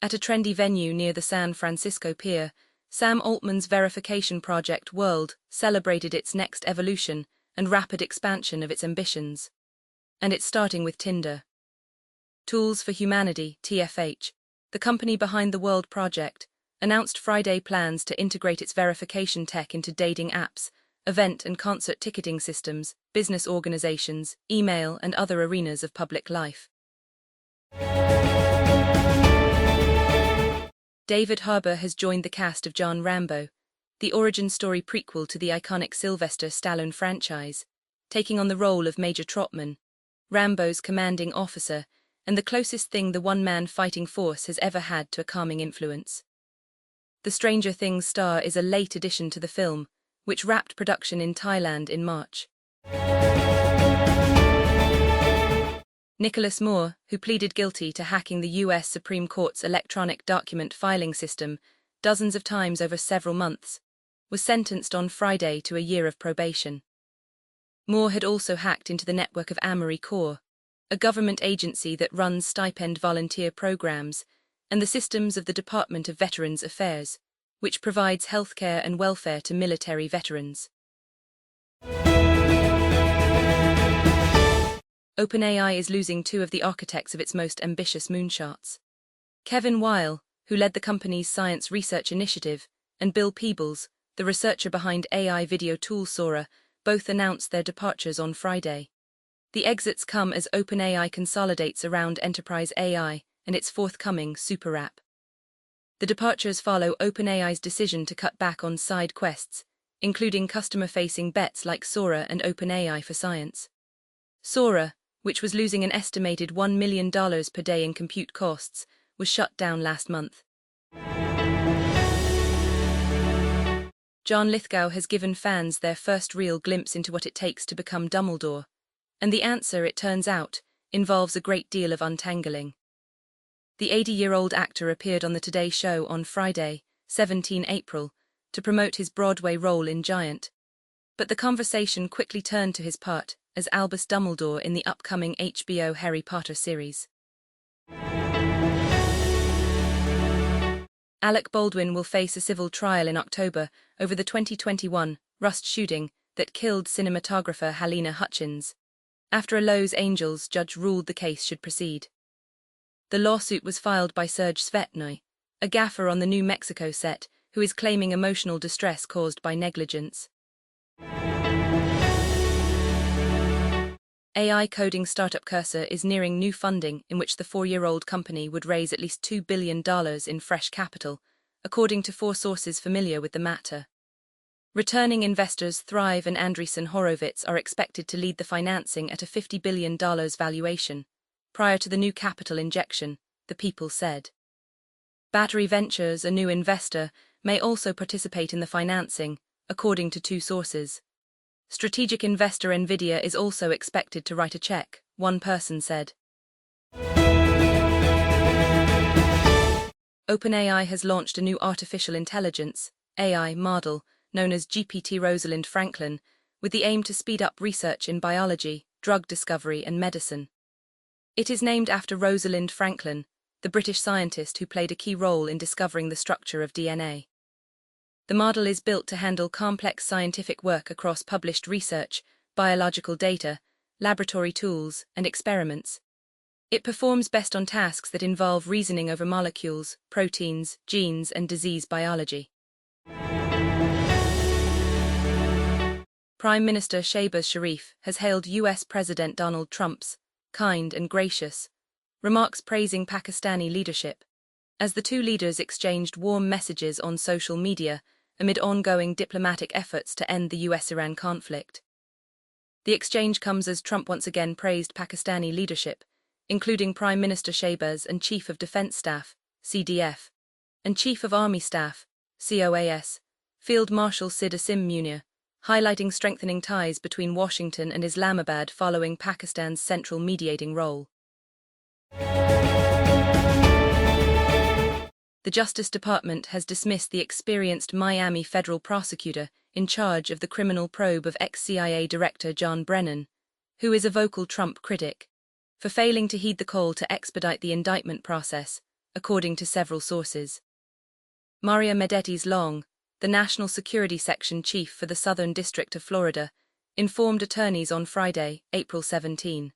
At a trendy venue near the San Francisco Pier, Sam Altman's verification project World celebrated its next evolution and rapid expansion of its ambitions. And it's starting with Tinder. Tools for Humanity, TFH, the company behind the World project, announced Friday plans to integrate its verification tech into dating apps, event and concert ticketing systems, business organizations, email, and other arenas of public life. David Harbour has joined the cast of John Rambo, the origin story prequel to the iconic Sylvester Stallone franchise, taking on the role of Major Trotman, Rambo's commanding officer, and the closest thing the one-man fighting force has ever had to a calming influence. The Stranger Things star is a late addition to the film, which wrapped production in Thailand in March. Nicholas Moore, who pleaded guilty to hacking the U.S. Supreme Court's electronic document filing system dozens of times over several months, was sentenced on Friday to a year of probation. Moore had also hacked into the network of AmeriCorps, a government agency that runs stipend volunteer programs, and the systems of the Department of Veterans Affairs, which provides healthcare and welfare to military veterans. OpenAI is losing two of the architects of its most ambitious moonshots. Kevin Weil, who led the company's science research initiative, and Bill Peebles, the researcher behind AI video tool Sora, both announced their departures on Friday. The exits come as OpenAI consolidates around enterprise AI and its forthcoming super app. The departures follow OpenAI's decision to cut back on side quests, including customer-facing bets like Sora and OpenAI for Science. Sora, which was losing an estimated $1 million per day in compute costs, was shut down last month. John Lithgow has given fans their first real glimpse into what it takes to become Dumbledore, and the answer, it turns out, involves a great deal of untangling. The 80-year-old actor appeared on the Today Show on Friday, 17 April, to promote his Broadway role in Giant, but the conversation quickly turned to his part as Albus Dumbledore in the upcoming HBO Harry Potter series. Alec Baldwin will face a civil trial in October over the 2021 Rust shooting that killed cinematographer Halyna Hutchins, after a Los Angeles judge ruled the case should proceed. The lawsuit was filed by Serge Svetnoy, a gaffer on the New Mexico set who is claiming emotional distress caused by negligence. AI coding startup Cursor is nearing new funding in which the 4-year-old company would raise at least $2 billion in fresh capital, according to 4 sources familiar with the matter. Returning investors Thrive and Andreessen Horowitz are expected to lead the financing at a $50 billion valuation, prior to the new capital injection, the People said. Battery Ventures, a new investor, may also participate in the financing, according to 2 sources. Strategic investor Nvidia is also expected to write a check, one person said. OpenAI has launched a new artificial intelligence AI model known as GPT Rosalind Franklin, with the aim to speed up research in biology, drug discovery, and medicine. It is named after Rosalind Franklin, the British scientist who played a key role in discovering the structure of DNA. The model is built to handle complex scientific work across published research, biological data, laboratory tools, and experiments. It performs best on tasks that involve reasoning over molecules, proteins, genes, and disease biology. Prime Minister Shehbaz Sharif has hailed U.S. President Donald Trump's kind and gracious remarks praising Pakistani leadership, as the two leaders exchanged warm messages on social media amid ongoing diplomatic efforts to end the US-Iran conflict. The exchange comes as Trump once again praised Pakistani leadership, including Prime Minister Shehbaz and Chief of Defense Staff, CDF, and Chief of Army Staff, COAS, Field Marshal Sid Asim Munir, highlighting strengthening ties between Washington and Islamabad following Pakistan's central mediating role. The Justice Department has dismissed the experienced Miami federal prosecutor in charge of the criminal probe of ex-CIA Director John Brennan, who is a vocal Trump critic, for failing to heed the call to expedite the indictment process, according to several sources. Mario Medeiros Long, the National Security Section Chief for the Southern District of Florida, informed attorneys on Friday, April 17.